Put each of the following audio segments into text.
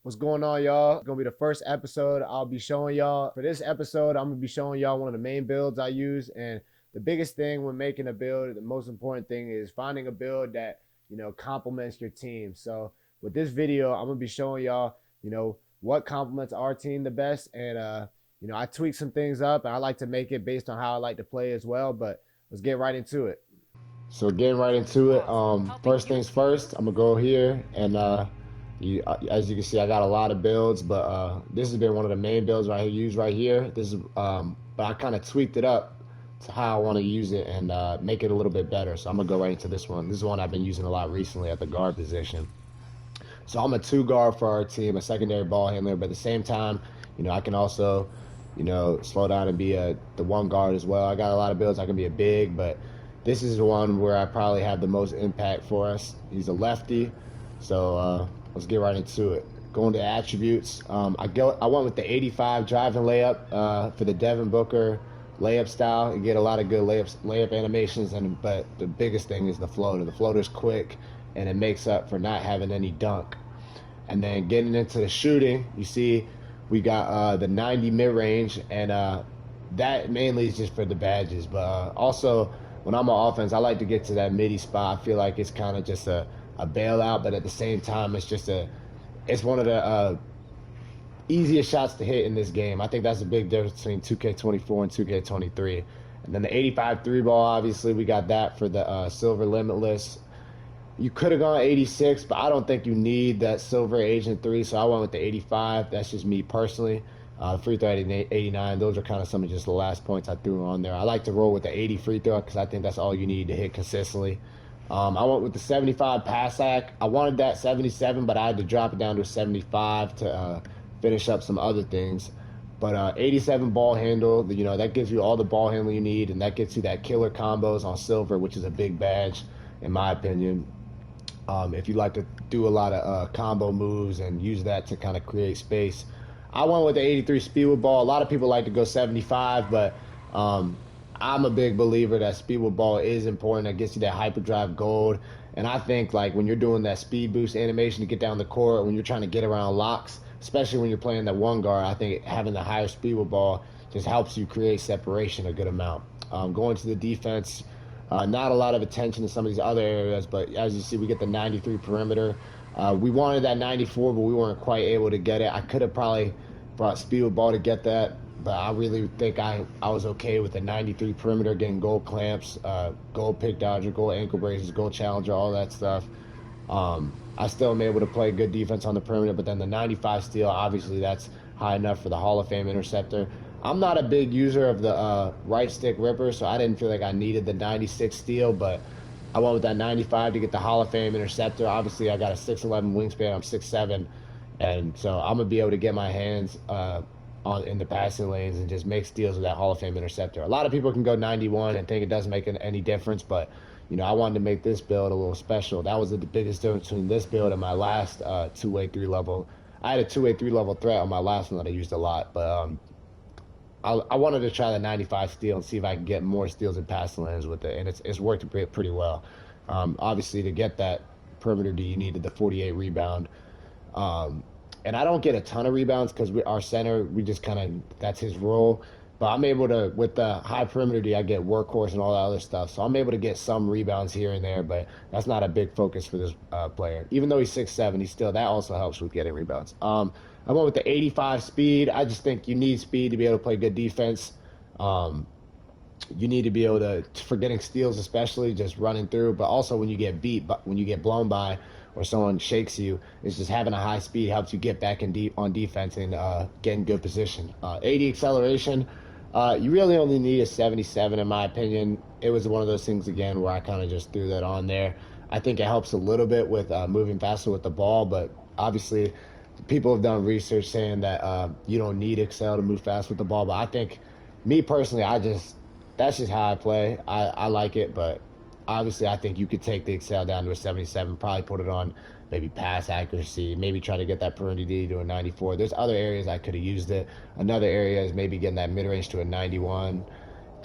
What's going on, y'all? It's gonna be the first episode I'll be showing y'all. For this episode, I'm gonna be showing y'all one of the main builds I use. And the biggest thing when making a build, the most important thing is finding a build that, complements your team. So with this video, I'm gonna be showing y'all, what complements our team the best. And I tweak some things up and I like to make it based on how I like to play as well. But let's get right into it. So getting right into it, first things first, I'm gonna go here and as you can see, I got a lot of builds, but this has been one of the main builds I use right here. This is, but I kind of tweaked it up to how I want to use it and make it a little bit better. So I'm gonna go right into this one. This is one I've been using a lot recently at the guard position. So I'm a two guard for our team, a secondary ball handler, but at the same time, I can also, slow down and be the one guard as well. I got a lot of builds. I can be a big, but this is the one where I probably have the most impact for us. He's a lefty, so let's get right into it. Going to attributes, I went with the 85 driving layup for the Devin Booker layup style. You get a lot of good layup animations, but the biggest thing is the floater. The floater's quick, and it makes up for not having any dunk. And then getting into the shooting, you see we got the 90 mid-range, and that mainly is just for the badges. But also, when I'm on offense, I like to get to that midi spot. I feel like it's kind of just a bailout, but at the same time, it's one of the easiest shots to hit in this game. I think that's a big difference between 2K24 and 2K23. And then the 85 three ball, obviously, we got that for the silver limitless. You could have gone 86, but I don't think you need that silver agent 3, so I went with the 85. That's just me personally. Free throw 89, those are kind of some of just the last points I threw on there. I like to roll with the 80 free throw because I think that's all you need to hit consistently. I went with the 75 pass hack. I wanted that 77, but I had to drop it down to a 75 to finish up some other things. But 87 ball handle, that gives you all the ball handling you need, and that gets you that killer combos on silver, which is a big badge, in my opinion. If you like to do a lot of combo moves and use that to kind of create space. I went with the 83 speed with ball. A lot of people like to go 75, but I'm a big believer that speed with ball is important. That gets you that hyperdrive gold. And I think like when you're doing that speed boost animation to get down the court, when you're trying to get around locks, especially when you're playing that one guard, I think having the higher speed with ball just helps you create separation a good amount. Going to the defense, not a lot of attention to some of these other areas, but as you see, we get the 93 perimeter. We wanted that 94, but we weren't quite able to get it. I could have probably brought speed with ball to get that, but I really think I was okay with the 93 perimeter, getting gold clamps, gold pick dodger, gold ankle braces, gold challenger, all that stuff. I still am able to play good defense on the perimeter, but then the 95 steal, obviously that's high enough for the Hall of Fame interceptor. I'm not a big user of the right stick ripper, so I didn't feel like I needed the 96 steal, but I went with that 95 to get the Hall of Fame interceptor. Obviously, I got a 6'11 wingspan. I'm 6'7", and so I'm going to be able to get my hands in the passing lanes and just make steals with that Hall of Fame interceptor. A lot of people can go 91 and think it doesn't make any difference, but I wanted to make this build a little special. That was the biggest difference between this build and my last two-way three-level. I had a two-way three-level threat on my last one that I used a lot, but I wanted to try the 95 steal and see if I can get more steals and passing lanes with it, and it's worked pretty well. Obviously, to get that perimeter D, you needed the 48 rebound. And I don't get a ton of rebounds because our center, we just kind of, that's his role. But I'm able to, with the high perimeter D, I get workhorse and all that other stuff. So I'm able to get some rebounds here and there, but that's not a big focus for this player. Even though he's 6'7", that also helps with getting rebounds. I went with the 85 speed. I just think you need speed to be able to play good defense. You need to be able to, for getting steals especially, just running through, but also when you get beat, but when you get blown by or someone shakes you, it's just having a high speed helps you get back on defense and get in good position. 80 acceleration, you really only need a 77 in my opinion. It was one of those things again where I kind of just threw that on there. I think it helps a little bit with moving faster with the ball, but obviously people have done research saying that you don't need Excel to move fast with the ball, but I think, me personally, that's just how I play. I like it, but obviously I think you could take the Excel down to a 77, probably put it on maybe pass accuracy, maybe try to get that perimeter D to a 94. There's other areas I could have used it. Another area is maybe getting that mid-range to a 91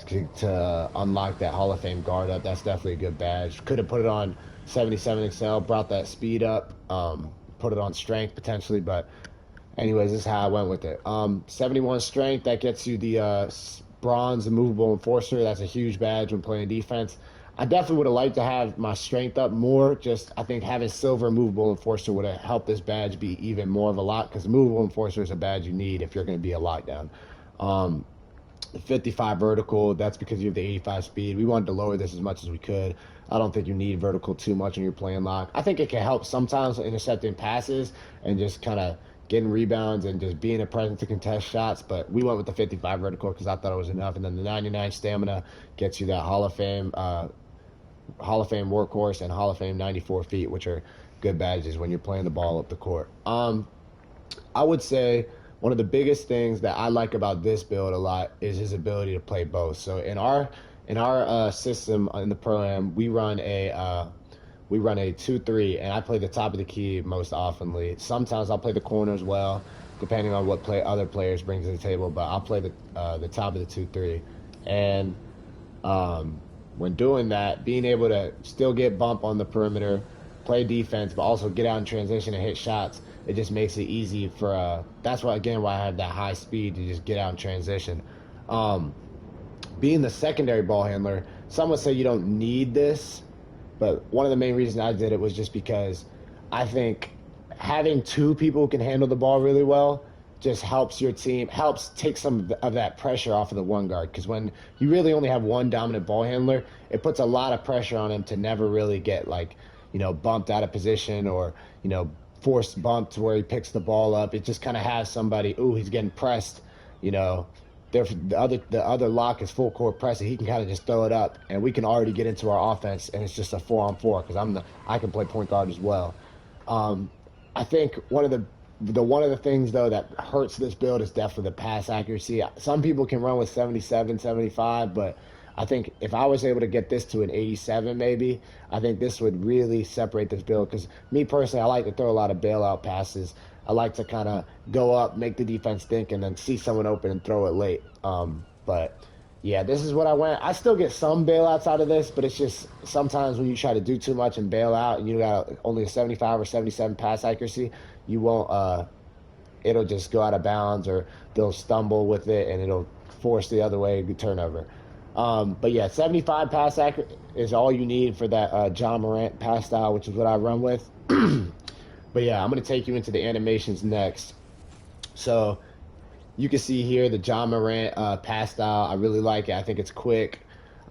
to unlock that Hall of Fame guard up. That's definitely a good badge. Could have put it on 77 Excel, brought that speed up. put it on strength potentially, but anyways, this is how I went with it. 71 strength, that gets you the bronze immovable enforcer. That's a huge badge when playing defense. I definitely would have liked to have my strength up more. Just I think having silver immovable enforcer would have helped this badge be even more of a lock, because immovable enforcer is a badge you need if you're going to be a lockdown. The 55 vertical, that's because you have the 85 speed. We wanted to lower this as much as we could. I don't think you need vertical too much when you're playing lock. I think it can help sometimes intercepting passes and just kind of getting rebounds and just being a presence to contest shots. But we went with the 55 vertical because I thought it was enough. And then the 99 stamina gets you that Hall of Fame workhorse and Hall of Fame 94 feet, which are good badges when you're playing the ball up the court. I would say one of the biggest things that I like about this build a lot is his ability to play both. So in our system in the pro-am, we run a 2-3, and I play the top of the key most oftenly. Sometimes I'll play the corner as well, depending on what other players bring to the table. But I'll play the top of the 2-3, and when doing that, being able to still get bump on the perimeter, play defense, but also get out in transition and hit shots, it just makes it easy for that's why I have that high speed to just get out in transition. Being the secondary ball handler, some would say you don't need this, but one of the main reasons I did it was just because I think having two people who can handle the ball really well just helps your team, helps take some of that pressure off of the one guard. Because when you really only have one dominant ball handler, it puts a lot of pressure on him to never really get bumped out of position or, forced bumped to where he picks the ball up. It just kind of has somebody, he's getting pressed, the other lock is full court pressing. He can kind of just throw it up, and we can already get into our offense, and it's just a 4-on-4 because I can play point guard as well. I think one of the things though that hurts this build is definitely the pass accuracy. Some people can run with 77, 75, but I think if I was able to get this to an 87 maybe, I think this would really separate this build. Because me personally, I like to throw a lot of bailout passes. I like to kind of go up, make the defense think, and then see someone open and throw it late. But yeah, this is what I went. I still get some bailouts out of this, but it's just sometimes when you try to do too much and bail out and you got only a 75 or 77 pass accuracy, you won't, it'll just go out of bounds, or they'll stumble with it and it'll force the other way, good turnover. But yeah, 75 pass accuracy is all you need for that John Morant pass style, which is what I run with. But yeah, I'm going to take you into the animations next. So you can see here the John Morant pass style. I really like it. I think it's quick.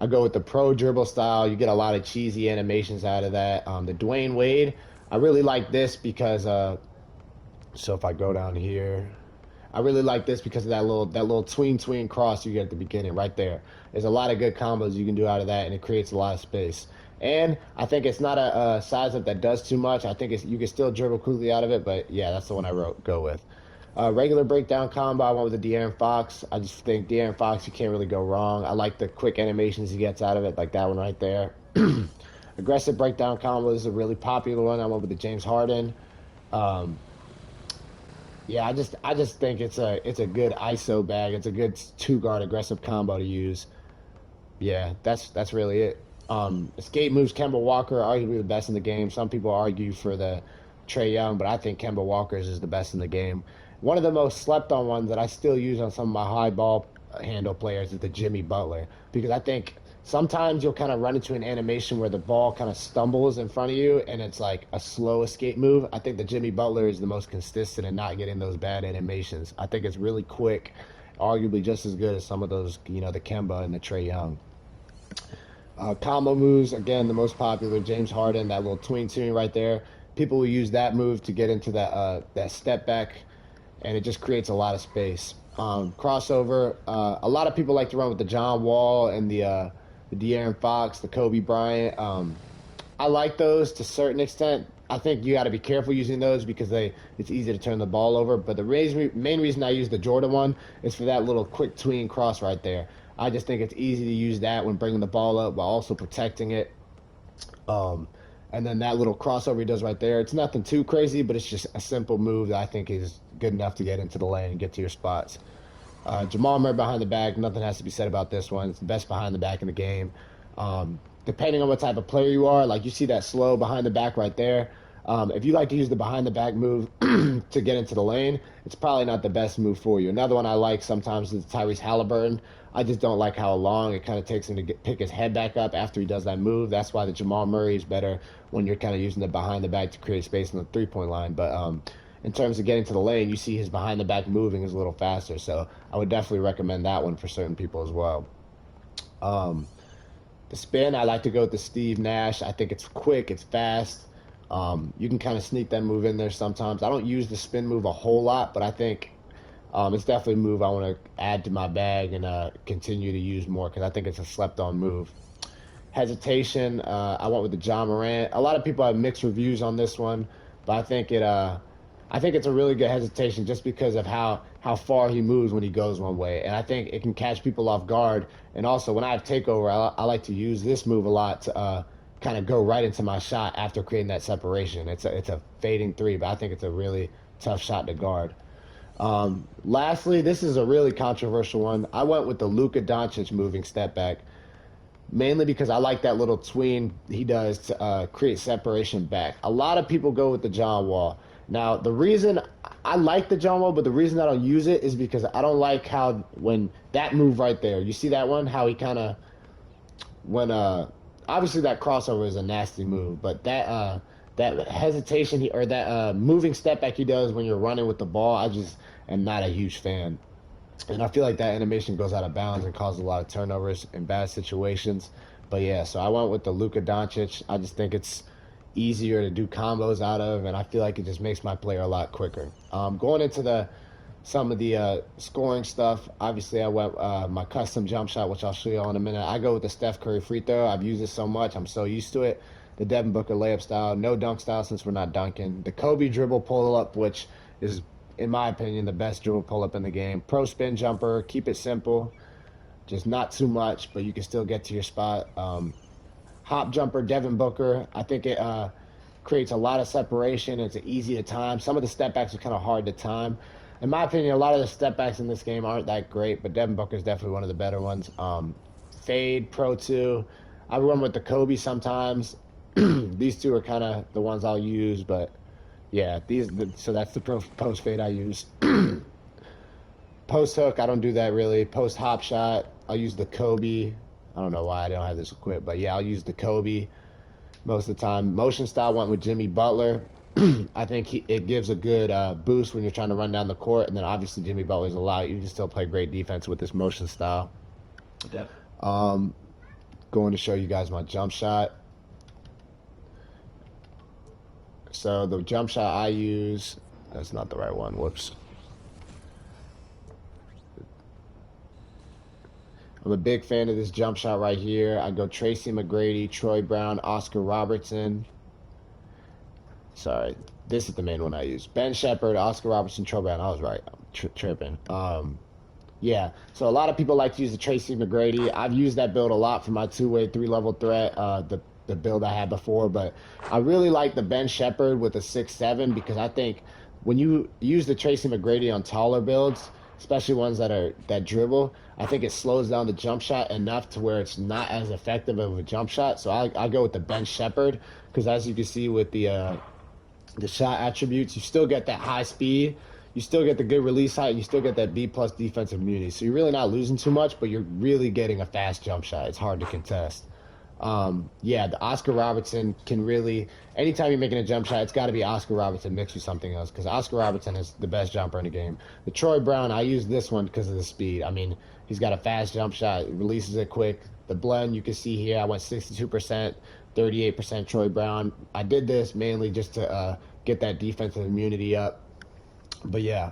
I go with the pro dribble style. You get a lot of cheesy animations out of that. The Dwayne Wade, I really like this because, so if I go down here, I really like this because of that little tween cross you get at the beginning right there. There's a lot of good combos you can do out of that, and it creates a lot of space. And I think it's not a size up that does too much. I think you can still dribble quickly out of it, but yeah, that's the one I go with. Regular breakdown combo, I went with the De'Aaron Fox. I just think De'Aaron Fox, you can't really go wrong. I like the quick animations he gets out of it, like that one right there. Aggressive breakdown combo is a really popular one. I went with the James Harden. Yeah, I just think it's a good ISO bag. It's a good two-guard aggressive combo to use. Yeah, that's really it. Escape moves, Kemba Walker, arguably the best in the game. Some people argue for the Trae Young, but I think Kemba Walker's is the best in the game. One of the most slept on ones that I still use on some of my high ball handle players is the Jimmy Butler, because I think sometimes you'll kind of run into an animation where the ball kind of stumbles in front of you and it's like a slow escape move. I think the Jimmy Butler is the most consistent in not getting those bad animations. I think it's really quick, arguably just as good as some of those, the Kemba and the Trae Young. Combo moves, again, the most popular, James Harden, that little tween right there. People will use that move to get into that step back, and it just creates a lot of space. Crossover, a lot of people like to run with the John Wall and the De'Aaron Fox, the Kobe Bryant. I like those to a certain extent. I think you got to be careful using those because it's easy to turn the ball over. But the main reason I use the Jordan one is for that little quick tween cross right there. I just think it's easy to use that when bringing the ball up while also protecting it. And then that little crossover he does right there, it's nothing too crazy, but it's just a simple move that I think is good enough to get into the lane and get to your spots. Jamal Murray behind the back, nothing has to be said about this one. It's the best behind the back in the game. Depending on what type of player you are, like you see that slow behind the back right there, If you like to use the behind the back move to get into the lane, it's probably not the best move for you. Another one I like sometimes is Tyrese Halliburton. I just don't like how long it kind of takes him to pick his head back up after he does that move. That's why the Jamal Murray is better when you're kind of using the behind the back to create space on the 3-point line. But in terms of getting to the lane, you see his behind the back moving is a little faster. So I would definitely recommend that one for certain people as well. The spin, I like to go with the Steve Nash. I think it's quick, it's fast. You can kind of sneak that move in there sometimes. I don't use the spin move a whole lot, but I think it's definitely a move I want to add to my bag and continue to use more because I think it's a slept-on move. Hesitation, I went with the John Morant. A lot of people have mixed reviews on this one, but I think it's a really good hesitation just because of how far he moves when he goes one way. And I think it can catch people off guard. And also, when I have takeover, I like to use this move a lot to kind of go right into my shot after creating that separation. It's a fading three, but I think it's a really tough shot to guard. Lastly, this is a really controversial one. I went with the Luka Doncic moving step back, mainly because I like that little tween he does to create separation back. A lot of people go with the John Wall. Now, the reason I like the John Wall, but the reason I don't use it is because I don't like how when that move right there, you see that one, how he kind of obviously that crossover is a nasty move, but that hesitation or that moving step back he does when you're running with the ball, I just am not a huge fan. And I feel like that animation goes out of bounds and causes a lot of turnovers in bad situations. But yeah, so I went with the Luka Doncic. I just think it's easier to do combos out of, and I feel like it just makes my player a lot quicker. Going into some of the scoring stuff, obviously I went my custom jump shot, which I'll show you all in a minute. I go with the Steph Curry free throw. I've used it so much. I'm so used to it. The Devin Booker layup style, no dunk style since we're not dunking. The Kobe dribble pull-up, which is, in my opinion, the best dribble pull-up in the game. Pro spin jumper, keep it simple. Just not too much, but you can still get to your spot. Hop jumper, Devin Booker. I think it creates a lot of separation. It's easy to time. Some of the step backs are kind of hard to time. In my opinion, a lot of the step backs in this game aren't that great, but Devin Booker is definitely one of the better ones. Fade, Pro 2. I run with the Kobe sometimes. These two are kind of the ones I'll use, but yeah, so that's the post fade I use. Post hook, I don't do that really. Post hop shot, I'll use the Kobe. I don't know why I don't have this equipped, but yeah, I'll use the Kobe most of the time. Motion style went with Jimmy Butler. I think it gives a good boost when you're trying to run down the court, and then obviously Jimmy Butler's a lot. You can still play great defense with this motion style. Yep. Going to show you guys my jump shot. So the jump shot I use, that's not the right one, whoops. I'm a big fan of this jump shot right here. I go Tracy McGrady, Troy Brown, Oscar Robertson. Sorry, this is the main one I use. Ben Shepherd, Oscar Robertson, Troy Brown. I was right. I'm tripping. Yeah, so a lot of people like to use the Tracy McGrady. I've used that build a lot for my two-way, three-level threat, the build I had before, but I really like the Ben Shepherd with a 6'7" because I think when you use the Tracy McGrady on taller builds, especially ones that dribble, I think it slows down the jump shot enough to where it's not as effective of a jump shot. So I go with the Ben Shepherd because as you can see with the shot attributes, you still get that high speed, you still get the good release height, you still get that B+ defensive immunity. So you're really not losing too much, but you're really getting a fast jump shot. It's hard to contest. Yeah, the Oscar Robertson can really, anytime you're making a jump shot, it's got to be Oscar Robertson mixed with something else because Oscar Robertson is the best jumper in the game. The Troy Brown, I use this one because of the speed. I mean, he's got a fast jump shot, releases it quick. The blend, you can see here, I went 62%, 38% Troy Brown. I did this mainly just to get that defensive immunity up. But yeah,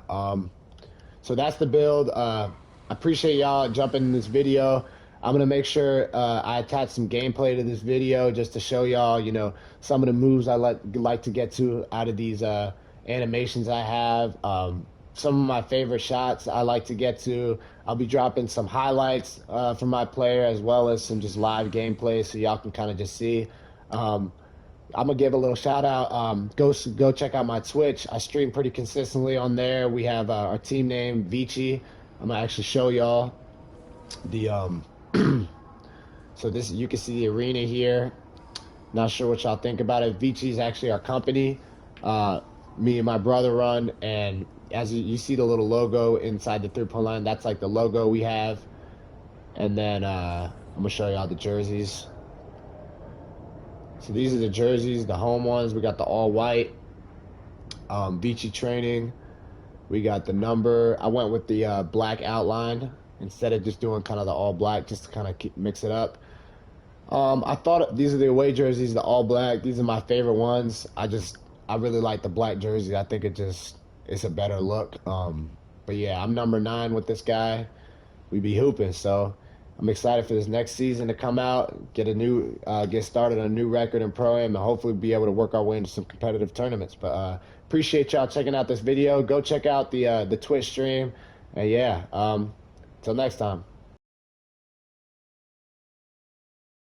so that's the build. I appreciate y'all jumping in this video. I'm going to make sure I attach some gameplay to this video just to show y'all, you know, some of the moves I like to get to out of these animations I have. Some of my favorite shots I like to get to. I'll be dropping some highlights from my player as well as some just live gameplay so y'all can kind of just see. I'm going to give a little shout out. Go check out my Twitch. I stream pretty consistently on there. We have our team name, Vici. I'm going to actually show y'all the... So this, you can see the arena here. Not sure what y'all think about it. Vici is actually our company. Me and my brother run, and as you see the little logo inside the 3-point line, that's like the logo we have. And then I'm gonna show y'all the jerseys. So these are the jerseys, the home ones. We got the all white. Vici training. We got the number. I went with the black outline instead of just doing kind of the all black, just to kind of mix it up. I thought these are the away jerseys, the all black. These are my favorite ones. I really like the black jersey. I think it's a better look. But yeah, I'm number 9 with this guy. We be hooping, so I'm excited for this next season to come out, get started on a new record in Pro-Am, and hopefully be able to work our way into some competitive tournaments. But appreciate y'all checking out this video. Go check out the Twitch stream, and yeah, till next time.